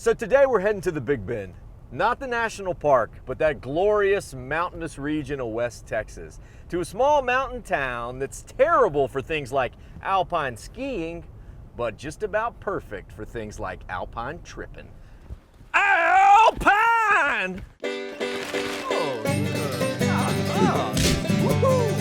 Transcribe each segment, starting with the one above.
So today we're heading to the Big Bend. Not the national park, but that glorious mountainous region of West Texas. To a small mountain town that's terrible for things like alpine skiing, but just about perfect for things like alpine tripping. Alpine! Oh, yeah. Woohoo!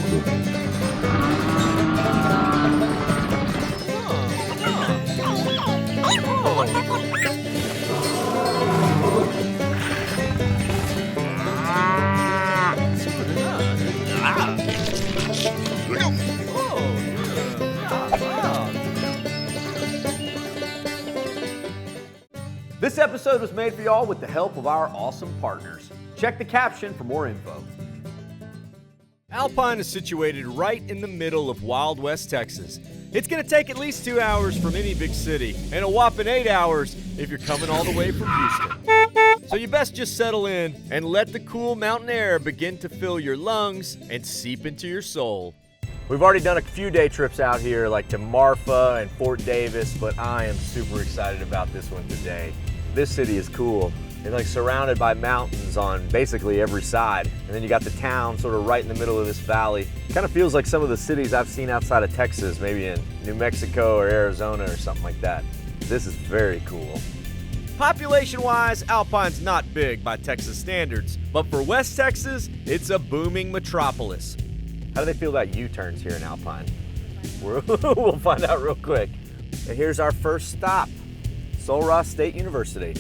This episode was made for y'all with the help of our awesome partners. Check the caption for more info. Alpine is situated right in the middle of Wild West Texas. It's going to take at least 2 hours from any big city, and a whopping 8 hours if you're coming all the way from Houston. So you best just settle in and let the cool mountain air begin to fill your lungs and seep into your soul. We've already done a few day trips out here, like to Marfa and Fort Davis, but I am super excited about this one today. This city is cool. It's like surrounded by mountains on basically every side. And then you got the town sort of right in the middle of this valley. Kind of feels like some of the cities I've seen outside of Texas, maybe in New Mexico or Arizona or something like that. This is very cool. Population-wise, Alpine's not big by Texas standards, but for West Texas, it's a booming metropolis. How do they feel about U-turns here in Alpine? We'll find out real quick. And here's our first stop, Sul Ross State University.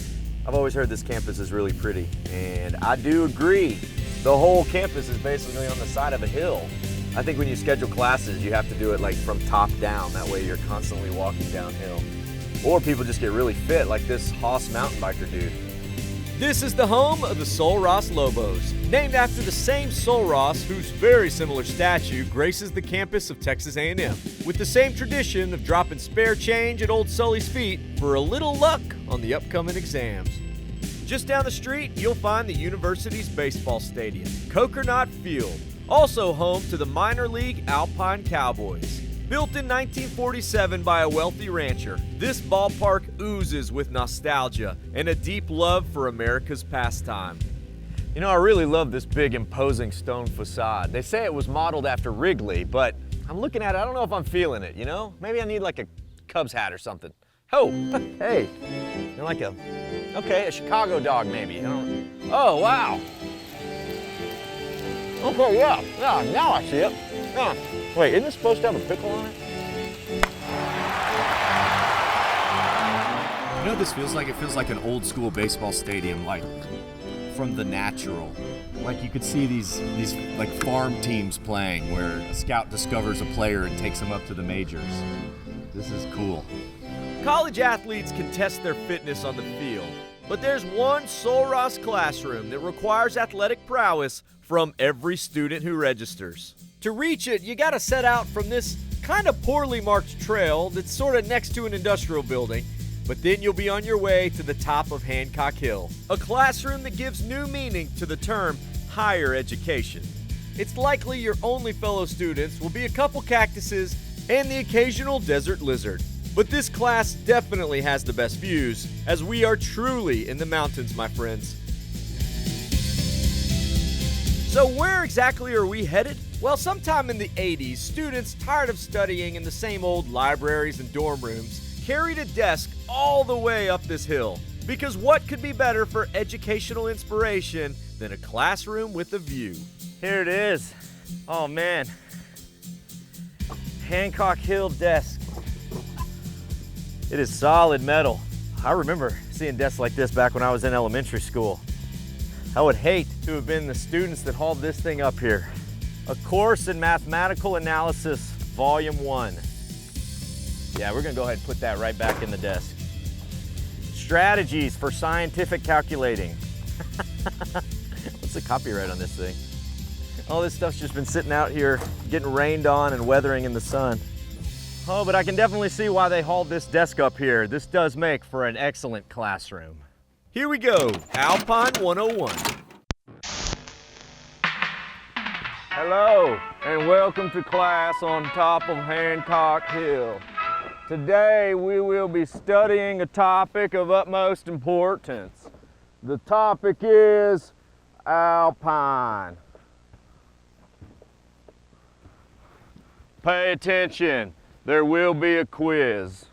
I've always heard this campus is really pretty, and I do agree. The whole campus is basically on the side of a hill. I think when you schedule classes, you have to do it like from top down. That way you're constantly walking downhill. Or people just get really fit, like this Hoss mountain biker dude. This is the home of the Sul Ross Lobos, named after the same Sul Ross whose very similar statue graces the campus of Texas A&M, with the same tradition of dropping spare change at Old Sully's feet for a little luck on the upcoming exams. Just down the street, you'll find the university's baseball stadium, Coconut Field, also home to the minor league Alpine Cowboys. Built in 1947 by a wealthy rancher, this ballpark oozes with nostalgia and a deep love for America's pastime. You know, I really love this big, imposing stone facade. They say it was modeled after Wrigley, but I'm looking at it, I don't know if I'm feeling it, you know? Maybe I need like a Cubs hat or something. Oh, hey, you're like a Chicago dog maybe. Oh, wow. Okay, yeah, now I see it. Yeah. Wait, isn't this supposed to have a pickle on it? You know what this feels like? It feels like an old school baseball stadium, like from The Natural. Like you could see these like farm teams playing where a scout discovers a player and takes him up to the majors. This is cool. College athletes can test their fitness on the field, but there's one Sul Ross classroom that requires athletic prowess from every student who registers. To reach it, you gotta set out from this kind of poorly marked trail that's sort of next to an industrial building, but then you'll be on your way to the top of Hancock Hill, a classroom that gives new meaning to the term higher education. It's likely your only fellow students will be a couple cactuses and the occasional desert lizard. But this class definitely has the best views, as we are truly in the mountains, my friends. So where exactly are we headed? Well, sometime in the 80s, students tired of studying in the same old libraries and dorm rooms carried a desk all the way up this hill. Because what could be better for educational inspiration than a classroom with a view? Here it is. Oh man. Hancock Hill desk. It is solid metal. I remember seeing desks like this back when I was in elementary school. I would hate to have been the students that hauled this thing up here. A Course in Mathematical Analysis, Volume 1. Yeah, we're gonna go ahead and put that right back in the desk. Strategies for Scientific Calculating. What's the copyright on this thing? All this stuff's just been sitting out here getting rained on and weathering in the sun. Oh, but I can definitely see why they hauled this desk up here. This does make for an excellent classroom. Here we go, Alpine 101. Hello, and welcome to class on top of Hancock Hill. Today we will be studying a topic of utmost importance. The topic is Alpine. Pay attention, there will be a quiz.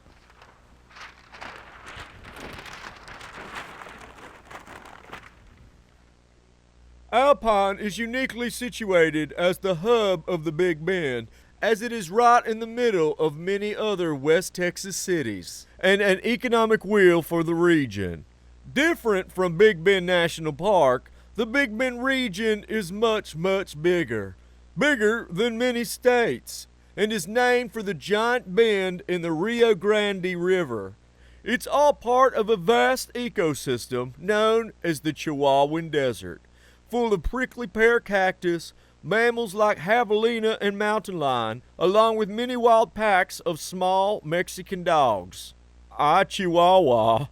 Alpine is uniquely situated as the hub of the Big Bend, as it is right in the middle of many other West Texas cities, and an economic wheel for the region. Different from Big Bend National Park, the Big Bend region is much, much bigger than many states, and is named for the giant bend in the Rio Grande River. It's all part of a vast ecosystem known as the Chihuahuan Desert, full of prickly pear cactus, mammals like javelina and mountain lion, along with many wild packs of small Mexican dogs. Chihuahua.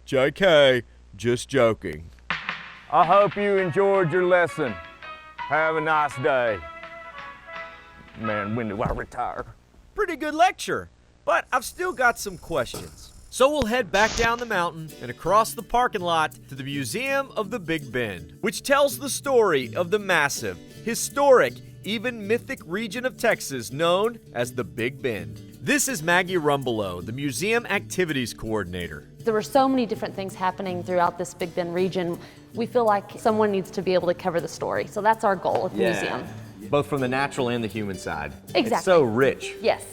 JK, just joking. I hope you enjoyed your lesson. Have a nice day. Man, when do I retire? Pretty good lecture, but I've still got some questions. So we'll head back down the mountain and across the parking lot to the Museum of the Big Bend, which tells the story of the massive, historic, even mythic region of Texas known as the Big Bend. This is Maggie Rumbelow, the museum activities coordinator. There were so many different things happening throughout this Big Bend region. We feel like someone needs to be able to cover the story. So that's our goal at the museum. Both from the natural and the human side. Exactly. It's so rich. Yes.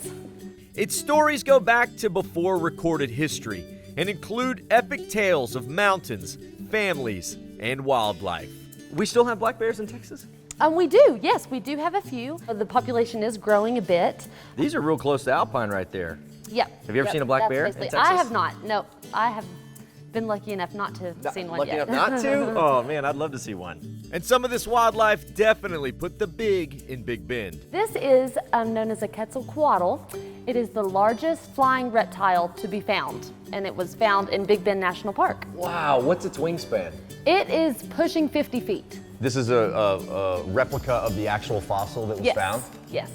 Its stories go back to before recorded history and include epic tales of mountains, families, and wildlife. We still have black bears in Texas? We do, yes, we do have a few. The population is growing a bit. These are real close to Alpine right there. Yep. Have you ever seen a black bear in Texas? I have not, no. I have been lucky enough not to have seen one Lucky yet. enough not to? Oh man, I'd love to see one. And some of this wildlife definitely put the big in Big Bend. This is known as a Quetzalcoatl. It is the largest flying reptile to be found, and it was found in Big Bend National Park. Wow, what's its wingspan? It is pushing 50 feet. This is a replica of the actual fossil that was found? Yes.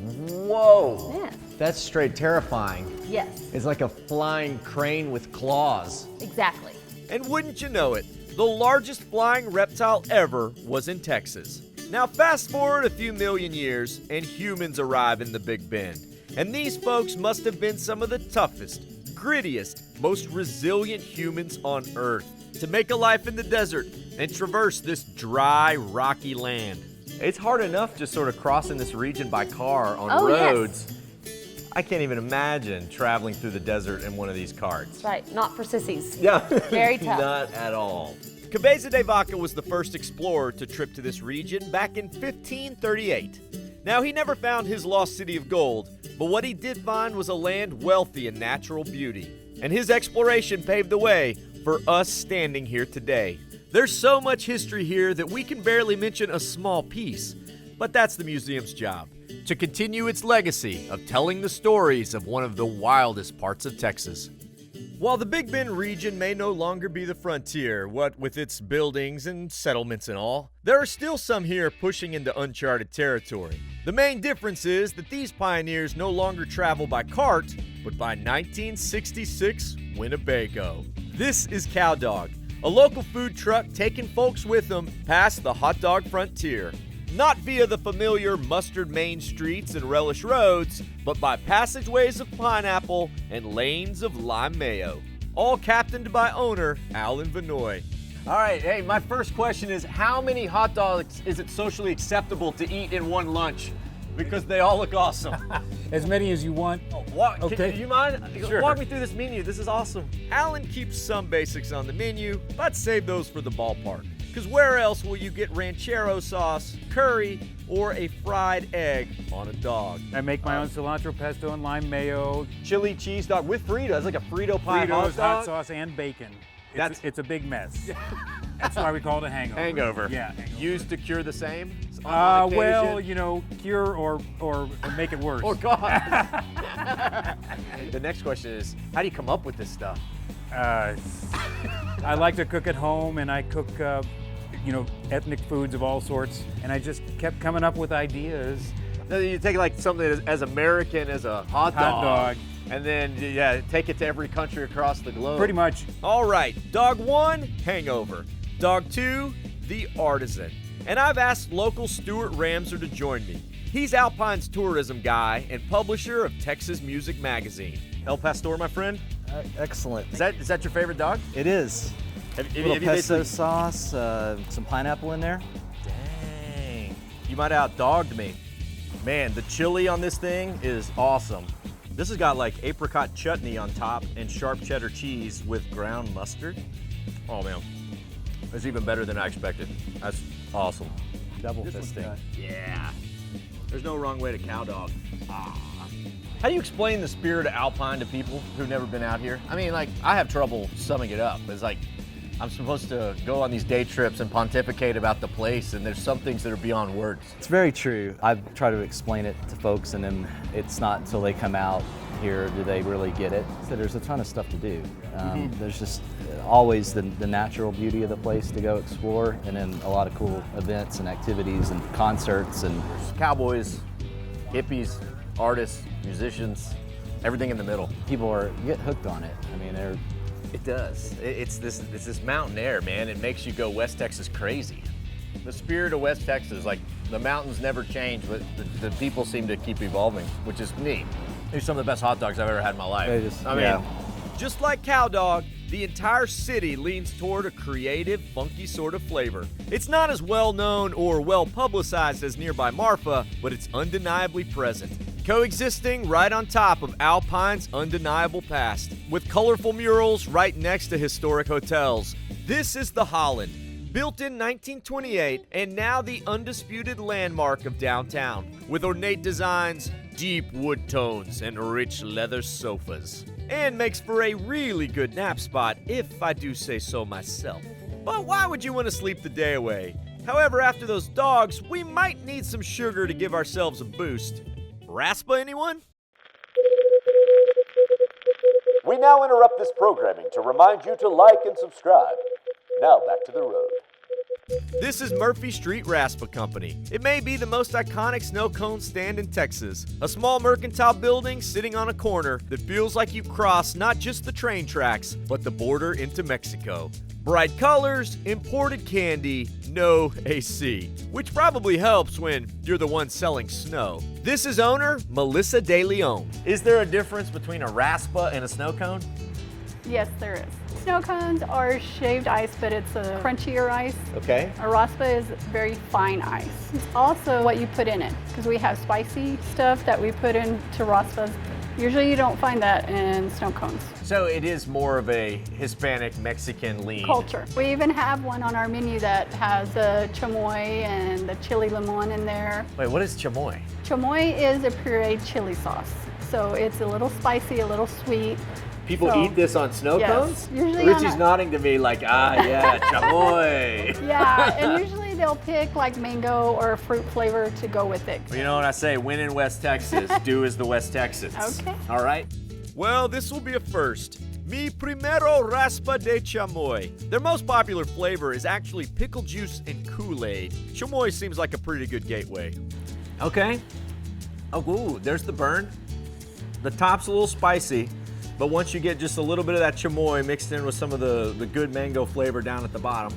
Whoa! Yes. That's straight terrifying. Yes. It's like a flying crane with claws. Exactly. And wouldn't you know it, the largest flying reptile ever was in Texas. Now fast forward a few million years and humans arrive in the Big Bend. And these folks must have been some of the toughest, grittiest, most resilient humans on Earth to make a life in the desert and traverse this dry, rocky land. It's hard enough just sort of crossing this region by car on roads. Yes. I can't even imagine traveling through the desert in one of these carts. That's right, not for sissies. Yeah. Very tough. Not at all. Cabeza de Vaca was the first explorer to trip to this region back in 1538. Now, he never found his lost city of gold, but what he did find was a land wealthy in natural beauty. And his exploration paved the way for us standing here today. There's so much history here that we can barely mention a small piece, but that's the museum's job, to continue its legacy of telling the stories of one of the wildest parts of Texas. While the Big Bend region may no longer be the frontier, what with its buildings and settlements and all, there are still some here pushing into uncharted territory. The main difference is that these pioneers no longer travel by cart, but by 1966 Winnebago. This is Cow Dog, a local food truck taking folks with them past the hot dog frontier. Not via the familiar mustard main streets and relish roads, but by passageways of pineapple and lanes of lime mayo. All captained by owner Alan Vanoy. All right, hey, my first question is, how many hot dogs is it socially acceptable to eat in one lunch? Because they all look awesome. As many as you want. Okay. Do you mind? Sure. Walk me through this menu. This is awesome. Alan keeps some basics on the menu, but save those for the ballpark. Because where else will you get ranchero sauce, curry, or a fried egg on a dog? I make my own cilantro pesto and lime mayo, Chili cheese dog with Fritos, like a Frito pie Fritos, hot hot dog. sauce, and bacon. That's- It's a big mess. That's why we call it a hangover. Hangover. Yeah. Hangover. Used to cure the same? On Well, occasion? you know, cure or make it worse. Oh, God. The next question is, how do you come up with this stuff? I like to cook at home, and I cook, ethnic foods of all sorts, and I just kept coming up with ideas. You take like something as American as a hot Hot dog. and then, yeah, take it to every country across the globe. Pretty much. All right, dog 1, hangover. Dog 2, the artisan. And I've asked local Stuart Ramser to join me. He's Alpine's tourism guy and publisher of Texas Music Magazine. El Pastor, my friend? Excellent. Is that your favorite dog? It is. Have A little you pesto basically- sauce, some pineapple in there. Dang. You might have outdogged me. Man, the chili on this thing is awesome. This has got like apricot chutney on top and sharp cheddar cheese with ground mustard. Oh man, it's even better than I expected. That's awesome. Double fisting. Yeah. There's no wrong way to cow dog. How do you explain the spirit of Alpine to people who've never been out here? I mean, like, I have trouble summing it up. It's like, I'm supposed to go on these day trips and pontificate about the place, and there's some things that are beyond words. It's very true. I've tried to explain it to folks, and then it's not until they come out here do they really get it. So there's a ton of stuff to do. There's just always the natural beauty of the place to go explore, and then a lot of cool events and activities and concerts and Cowboys, hippies, artists, musicians, everything in the middle. people get hooked on it. I mean, they're It does. It's this mountain air, man. It makes you go West Texas crazy. The spirit of West Texas, like the mountains never change, but the people seem to keep evolving, which is neat. These are some of the best hot dogs I've ever had in my life. They just- I mean, yeah. just like cow dog, the entire city leans toward a creative, funky sort of flavor. It's not as well known or well publicized as nearby Marfa, but it's undeniably present, coexisting right on top of Alpine's undeniable past, with colorful murals right next to historic hotels. This is the Holland, built in 1928 and now the undisputed landmark of downtown, with ornate designs, deep wood tones, and rich leather sofas. And makes for a really good nap spot, if I do say so myself. But why would you want to sleep the day away? However, after those dogs, we might need some sugar to give ourselves a boost. Raspa, anyone? We now interrupt this programming to remind you to like and subscribe. Now back to the road. This is Murphy Street Raspa Company. It may be the most iconic snow cone stand in Texas. A small mercantile building sitting on a corner that feels like you've crossed not just the train tracks, but the border into Mexico. Bright colors, imported candy, no AC, which probably helps when you're the one selling snow. This is owner Melissa De Leon. Is there a difference between a Raspa and a snow cone? Yes, there is. Snow cones are shaved ice, but it's a crunchier ice. Okay. A raspa is very fine ice. It's also what you put in it, because we have spicy stuff that we put into raspas. Usually you don't find that in snow cones. So it is more of a Hispanic Mexican lean. Culture. We even have one on our menu that has the chamoy and the chili limon in there. Wait, what is chamoy? Chamoy is a pureed chili sauce. So it's a little spicy, a little sweet. People So- eat this on snow Yes, cones? usually Richie's on a- nodding to me like, yeah, chamoy. Yeah, and usually they'll pick like mango or fruit flavor to go with it. You know what I say, win in West Texas, do as the West Texans. Okay. All right? Well, this will be a first. Mi primero raspa de chamoy. Their most popular flavor is actually pickle juice and Kool-Aid. Chamoy seems like a pretty good gateway. Okay. Oh, ooh, there's the burn. The top's a little spicy, but once you get just a little bit of that chamoy mixed in with some of the good mango flavor down at the bottom,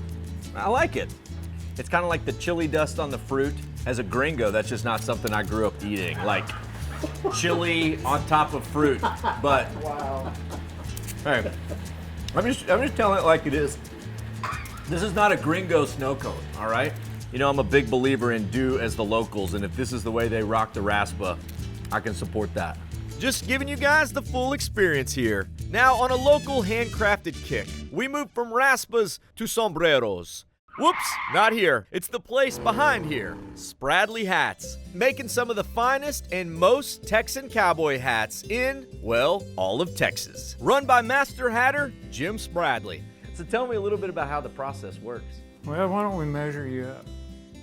I like it. It's kind of like the chili dust on the fruit. As a gringo, that's just not something I grew up eating. Like chili on top of fruit. But hey, I'm just telling it like it is. This is not a gringo snow cone, all right? You know, I'm a big believer in do as the locals, and if this is the way they rock the Raspa, I can support that. Just giving you guys the full experience here. Now, on a local handcrafted kick, we move from Raspas to sombreros. Whoops, not here. It's the place behind here, Spradley Hats, making some of the finest and most Texan cowboy hats in, well, all of Texas. Run by Master Hatter Jim Spradley. So tell me a little bit about how the process works. Well, why don't we measure you up?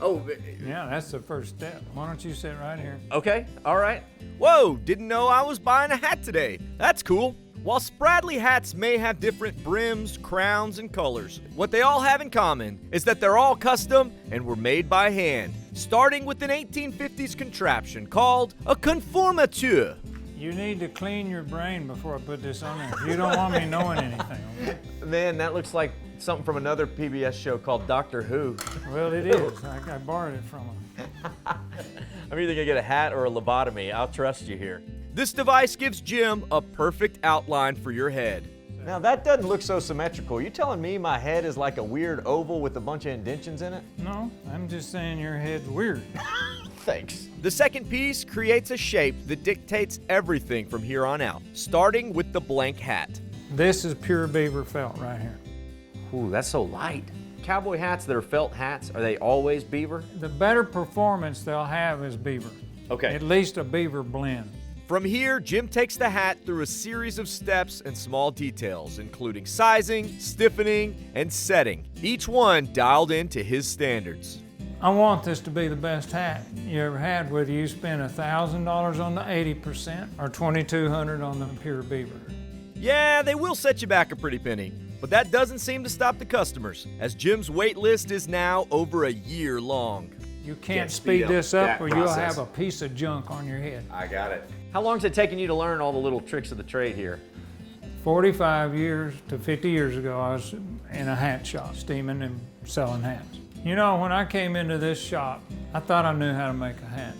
Oh, Yeah, that's the first step. Why don't you sit right here? okay, all right. Whoa, didn't know I was buying a hat today. That's cool. While Spradley hats may have different brims, crowns, and colors, what they all have in common is that they're all custom and were made by hand, starting with an 1850s contraption called a conformateur. You need to clean your brain before I put this on there. You don't want me knowing anything. Okay? Man, that looks like something from another PBS show called Doctor Who. Well, it is. I borrowed it from him. I'm either gonna get a hat or a lobotomy. I'll trust you here. This device gives Jim a perfect outline for your head. Now that doesn't look so symmetrical. You telling me my head is like a weird oval with a bunch of indentions in it? No, I'm just saying your head's weird. Thanks. The second piece creates a shape that dictates everything from here on out, starting with the blank hat. This is pure beaver felt right here. Ooh, that's so light. Cowboy hats that are felt hats, are they always beaver? The better performance they'll have is beaver. Okay. At least a beaver blend. From here, Jim takes the hat through a series of steps and small details, including sizing, stiffening, and setting, each one dialed into his standards. I want this to be the best hat you ever had, whether you spend $1,000 on the 80% or $2,200 on the pure beaver. Yeah, they will set you back a pretty penny, but that doesn't seem to stop the customers, as Jim's wait list is now over a year long. You can't speed speed up this up that or you'll process. have a piece of junk on your head. I got it. How long has it taken you to learn all the little tricks of the trade here? 45 years to 50 years ago, I was in a hat shop, steaming and selling hats. You know, when I came into this shop, I thought I knew how to make a hat.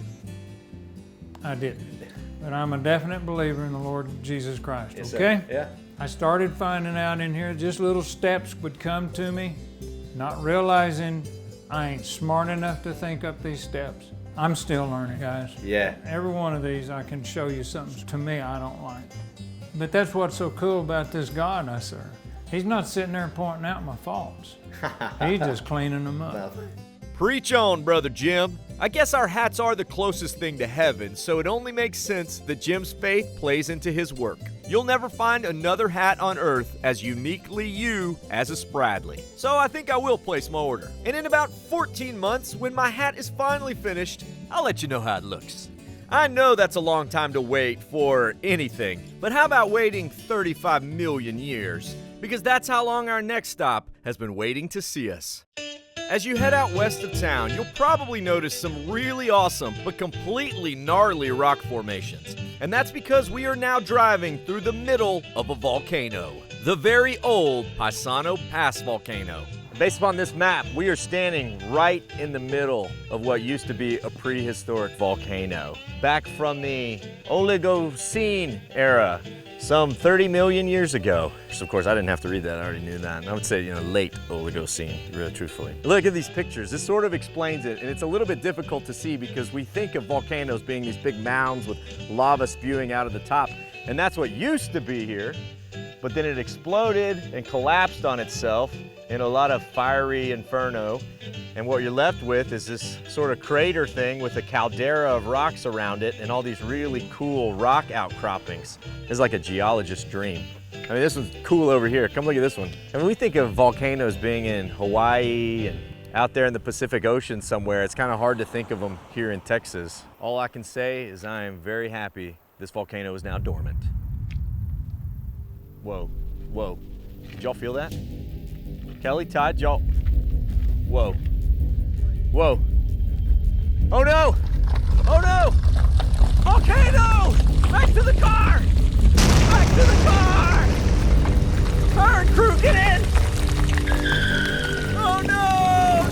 I didn't. But I'm a definite believer in the Lord Jesus Christ, Yes, okay? sir. Yeah. I started finding out in here just little steps would come to me, not realizing I ain't smart enough to think up these steps. I'm still learning, guys. Yeah. Every one of these I can show you something to me I don't like. But that's what's so cool about this God I serve. He's not sitting there pointing out my faults. He's just cleaning them up. Preach on, Brother Jim. I guess our hats are the closest thing to heaven, so it only makes sense that Jim's faith plays into his work. You'll never find another hat on earth as uniquely you as a Spradley. So I think I will place my order. And in about 14 months, when my hat is finally finished, I'll let you know how it looks. I know that's a long time to wait for anything, but how about waiting 35 million years? Because that's how long our next stop has been waiting to see us. As you head out west of town, you'll probably notice some really awesome but completely gnarly rock formations. And that's because we are now driving through the middle of a volcano, the very old Paisano Pass Volcano. Based upon this map, we are standing right in the middle of what used to be a prehistoric volcano. Back from the Oligocene era, some 30 million years ago. So of course, I didn't have to read that, I already knew that. I would say, late Oligocene, really truthfully. Look at these pictures, this sort of explains it, and it's a little bit difficult to see because we think of volcanoes being these big mounds with lava spewing out of the top, and that's what used to be here, but then it exploded and collapsed on itself in a lot of fiery inferno, and what you're left with is this sort of crater thing with a caldera of rocks around it and all these really cool rock outcroppings. It's like a geologist's dream. I mean, this one's cool over here. Come look at this one. I mean, we think of volcanoes being in Hawaii and out there in the Pacific Ocean somewhere. It's kind of hard to think of them here in Texas. All I can say is I am very happy this volcano is now dormant. Whoa, whoa. Did y'all feel that? Kelly, Todd, y'all. Whoa. Whoa. Oh no! Oh no! Volcano! Back to the car! Back to the car! Fire and crew, get in! Oh no!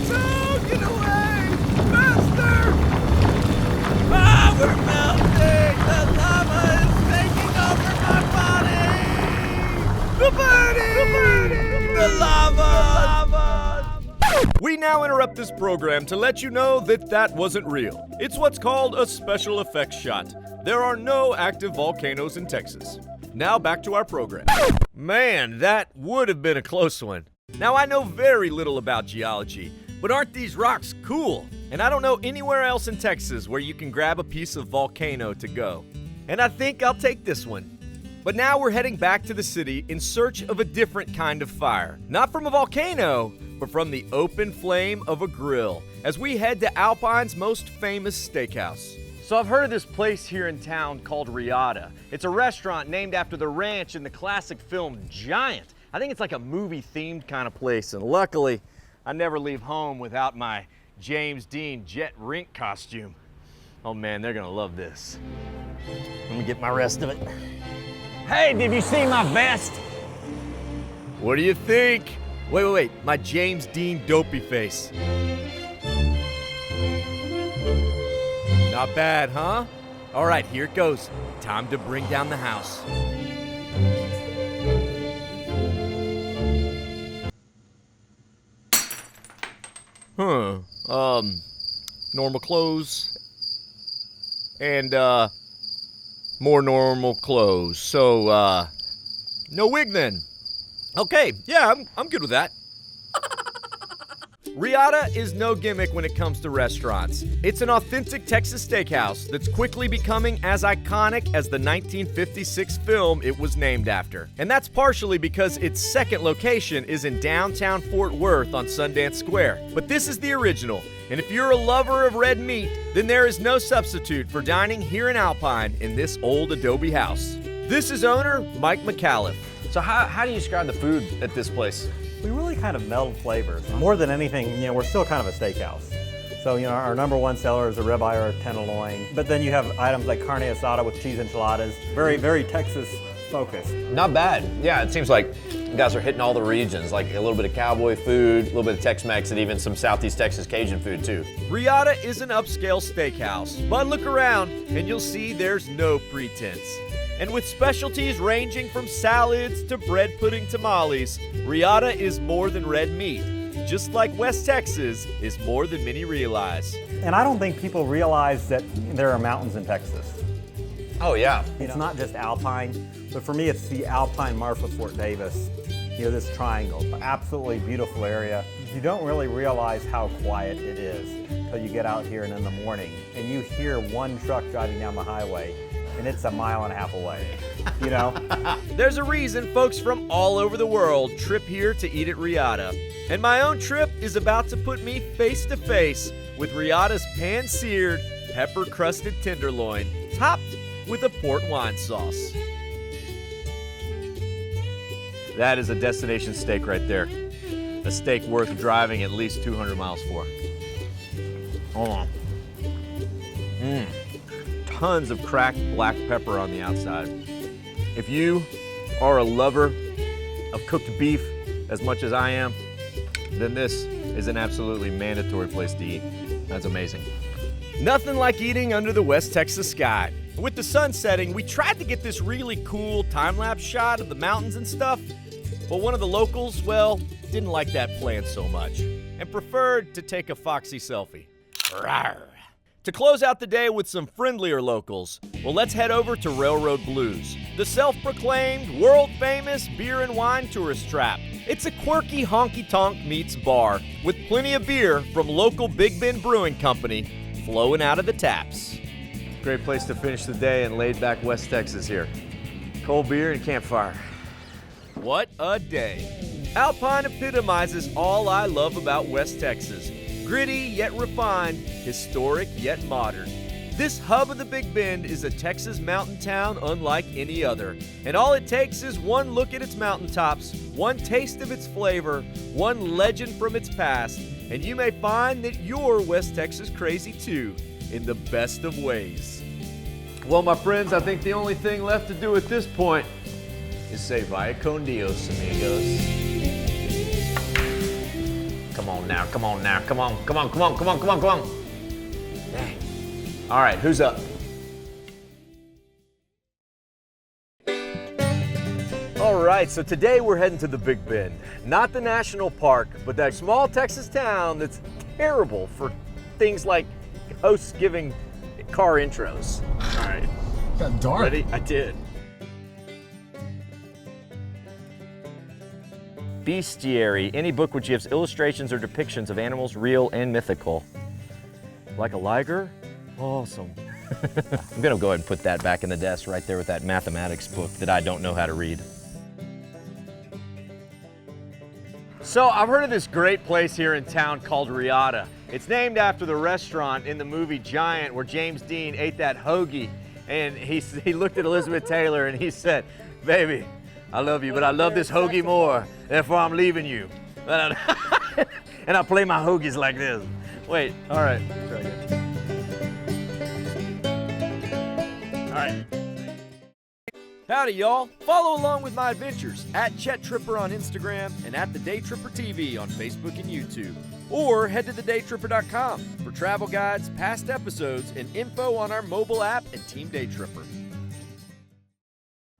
No! Get away! Faster! Ah, we're melting! The lava is taking over my body! The burning! The burning! The lava! We now interrupt this program to let you know that that wasn't real. It's what's called a special effects shot. There are no active volcanoes in Texas. Now back to our program. Man, that would have been a close one. Now I know very little about geology, but aren't these rocks cool? And I don't know anywhere else in Texas where you can grab a piece of volcano to go. And I think I'll take this one. But now we're heading back to the city in search of a different kind of fire. Not from a volcano, but from the open flame of a grill, as we head to Alpine's most famous steakhouse. So I've heard of this place here in town called Riata. It's a restaurant named after the ranch in the classic film Giant. I think it's like a movie-themed kind of place, and luckily, I never leave home without my James Dean jet rink costume. Oh man, they're gonna love this. Let me get my rest of it. Hey, did you see my vest? What do you think? Wait, my James Dean dopey face. Not bad, huh? All right, here it goes. Time to bring down the house. Normal clothes. And, more normal clothes. So, no wig then. Okay, yeah, I'm good with that. Riata is no gimmick when it comes to restaurants. It's an authentic Texas steakhouse that's quickly becoming as iconic as the 1956 film it was named after. And that's partially because its second location is in downtown Fort Worth on Sundance Square. But this is the original, and if you're a lover of red meat, then there is no substitute for dining here in Alpine in this old adobe house. This is owner Mike McAuliffe. So how do you describe the food at this place? We really kind of meld flavors. More than anything, we're still kind of a steakhouse. So, our number one seller is a ribeye or a tenderloin. But then you have items like carne asada with cheese enchiladas. Very, very Texas focused. Not bad. Yeah, it seems like you guys are hitting all the regions, like a little bit of cowboy food, a little bit of Tex-Mex, and even some Southeast Texas Cajun food too. Riata is an upscale steakhouse, but look around and you'll see there's no pretense. And with specialties ranging from salads to bread pudding tamales, Riata is more than red meat, just like West Texas is more than many realize. And I don't think people realize that there are mountains in Texas. Oh yeah. It's not just Alpine, but for me it's the Alpine, Marfa, Fort Davis, this triangle. Absolutely beautiful area. You don't really realize how quiet it is until you get out here and in the morning and you hear one truck driving down the highway. And it's a mile and a half away, There's a reason folks from all over the world trip here to eat at Riata. And my own trip is about to put me face to face with Riata's pan-seared, pepper-crusted tenderloin, topped with a port wine sauce. That is a destination steak right there. A steak worth driving at least 200 miles for. Hold on. Tons of cracked black pepper on the outside. If you are a lover of cooked beef as much as I am, then this is an absolutely mandatory place to eat. That's amazing. Nothing like eating under the West Texas sky. With the sun setting, we tried to get this really cool time-lapse shot of the mountains and stuff, but one of the locals, didn't like that plan so much and preferred to take a foxy selfie. Rawr. To close out the day with some friendlier locals, let's head over to Railroad Blues, the self-proclaimed, world-famous beer and wine tourist trap. It's a quirky honky-tonk meets bar with plenty of beer from local Big Bend Brewing Company flowing out of the taps. Great place to finish the day in laid-back West Texas here. Cold beer and campfire. What a day. Alpine epitomizes all I love about West Texas. Gritty yet refined, historic yet modern. This hub of the Big Bend is a Texas mountain town unlike any other. And all it takes is one look at its mountaintops, one taste of its flavor, one legend from its past, and you may find that you're West Texas crazy too, in the best of ways. Well, my friends, I think the only thing left to do at this point is say vaya con Dios, amigos. Come on now, come on now, come on, come on, come on, come on, come on, come on. Dang. All right, who's up? All right, so today we're heading to the Big Bend. Not the national park, but that small Texas town that's terrible for things like hosts giving car intros. All right. Got dark. Ready? I did. Bestiary, any book which gives illustrations or depictions of animals real and mythical. Like a liger? Awesome. I'm gonna go ahead and put that back in the desk right there with that mathematics book that I don't know how to read. So I've heard of this great place here in town called Riata. It's named after the restaurant in the movie Giant where James Dean ate that hoagie and he looked at Elizabeth Taylor and he said, "Baby, I love you, but I love this hoagie more, therefore I'm leaving you." And I play my hoagies like this. Wait, all right. Try again. right. Howdy, y'all. Follow along with my adventures at Chet Tripper on Instagram and at The Day Tripper TV on Facebook and YouTube. Or head to thedaytripper.com for travel guides, past episodes, and info on our mobile app and Team Day Tripper.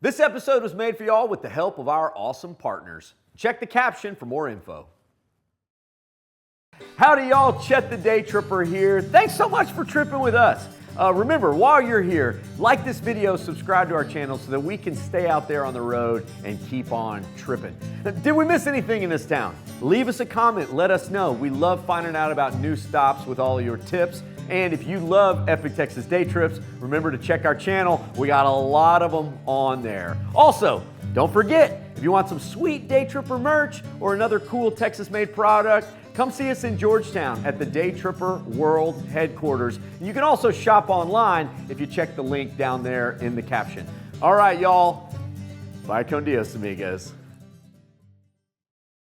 This episode was made for y'all with the help of our awesome partners. Check the caption for more info. Howdy, y'all. Chet the Day Tripper here. Thanks so much for tripping with us. Remember, while you're here, like this video, subscribe to our channel so that we can stay out there on the road and keep on tripping. Did we miss anything in this town? Leave us a comment, let us know. We love finding out about new stops with all of your tips. And if you love Epic Texas Day Trips, remember to check our channel. We got a lot of them on there. Also, don't forget, if you want some sweet Day Tripper merch or another cool Texas-made product, come see us in Georgetown at the Day Tripper World Headquarters. You can also shop online if you check the link down there in the caption. All right, y'all. Bye con Dios, amigos.